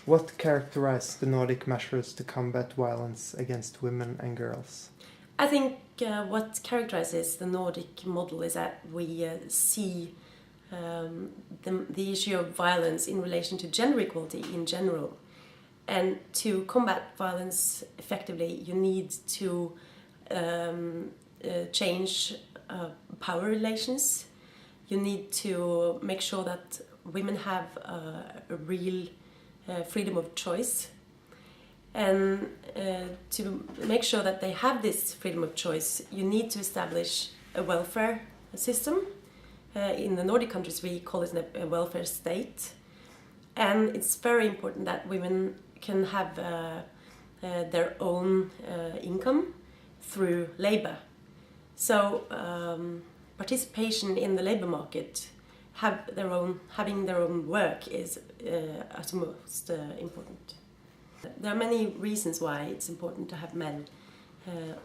What characterizes the Nordic measures to combat violence against women and girls? I think what characterizes the Nordic model is that we see the issue of violence in relation to gender equality in general. And to combat violence effectively, you need to change power relations. You need to make sure that women have a real freedom of choice. And to make sure that they have this freedom of choice, you need to establish a welfare system. In the Nordic countries, we call it a welfare state. And it's very important that women can have their own income through labor. So participation in the labor market, having their own work is utmost important. There are many reasons why it's important to have men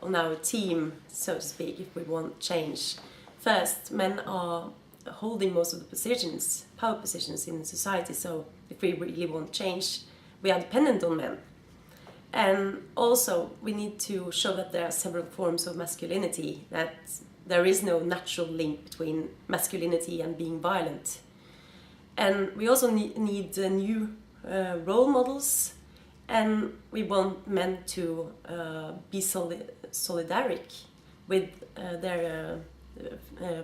on our team, so to speak, if we want change. First, men are holding most of the power positions in society, so if we really want change, we are dependent on men. And also, we need to show that there are several forms of masculinity, that there is no natural link between masculinity and being violent. And we also need new role models, and we want men to be solidaric with their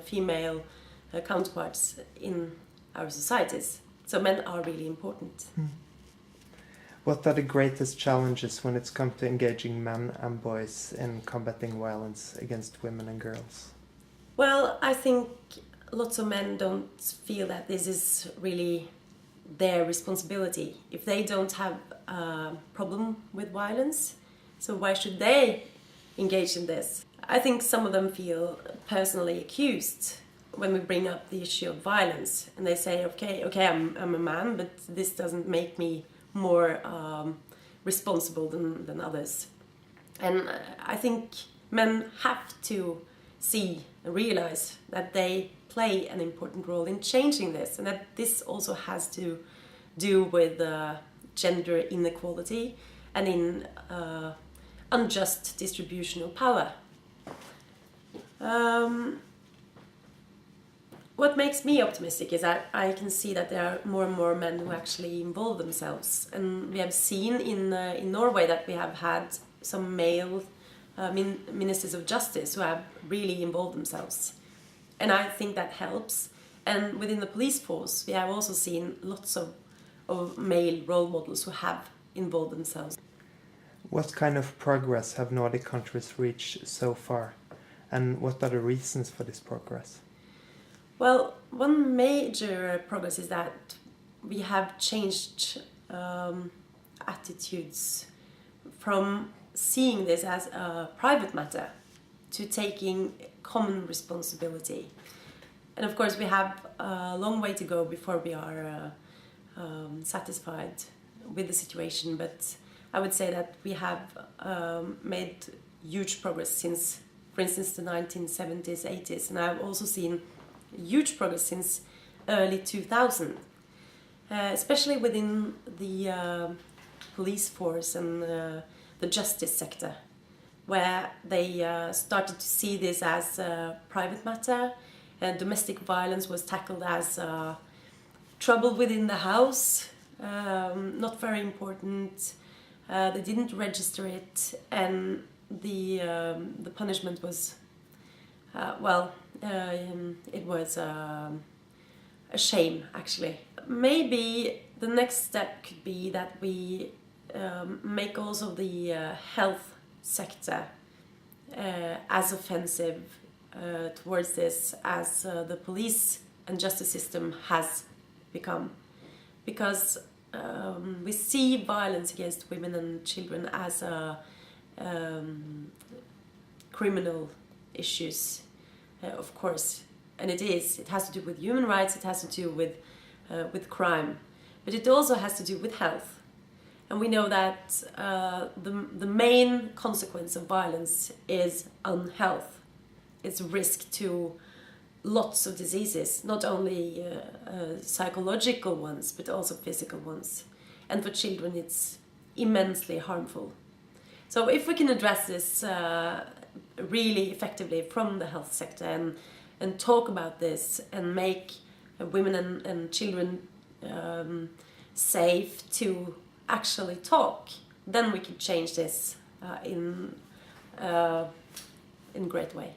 female counterparts in our societies. So men are really important. What are the greatest challenges when it's come to engaging men and boys in combating violence against women and girls? Well, I think lots of men don't feel that this is really their responsibility. If they don't have a problem with violence, so why should they engage in this? I think some of them feel personally accused when we bring up the issue of violence, and they say, okay, I'm a man, but this doesn't make me more responsible than others. And I think men have to see and realize that they play an important role in changing this, and that this also has to do with gender inequality and in unjust distribution of power. What makes me optimistic is that I can see that there are more and more men who actually involve themselves, and we have seen in Norway that we have had some male ministers of justice who have really involved themselves, and I think that helps. And within the police force, we have also seen lots of male role models who have involved themselves. What kind of progress have Nordic countries reached so far, and what are the reasons for this progress? Well, one major progress is that we have changed attitudes from seeing this as a private matter to taking common responsibility. And of course, we have a long way to go before we are satisfied with the situation, but I would say that we have made huge progress since, for instance, the 1970s, 80s, and I've also seen huge progress since early 2000, especially within the police force and the justice sector, where they started to see this as a private matter, and domestic violence was tackled as trouble within the house, not very important. They didn't register it, and the punishment was it was a shame, actually. Maybe the next step could be that we make also the health sector as offensive towards this as the police and justice system has become. Because we see violence against women and children as criminal issues. Of course, and it has to do with human rights, it has to do with crime, but it also has to do with health. And we know that the main consequence of violence is unhealth. It's risk to lots of diseases, not only psychological ones, but also physical ones. and for children it's immensely harmful. So if we can address this really effectively from the health sector and talk about this and make women and children safe to actually talk, then we can change this in a great way.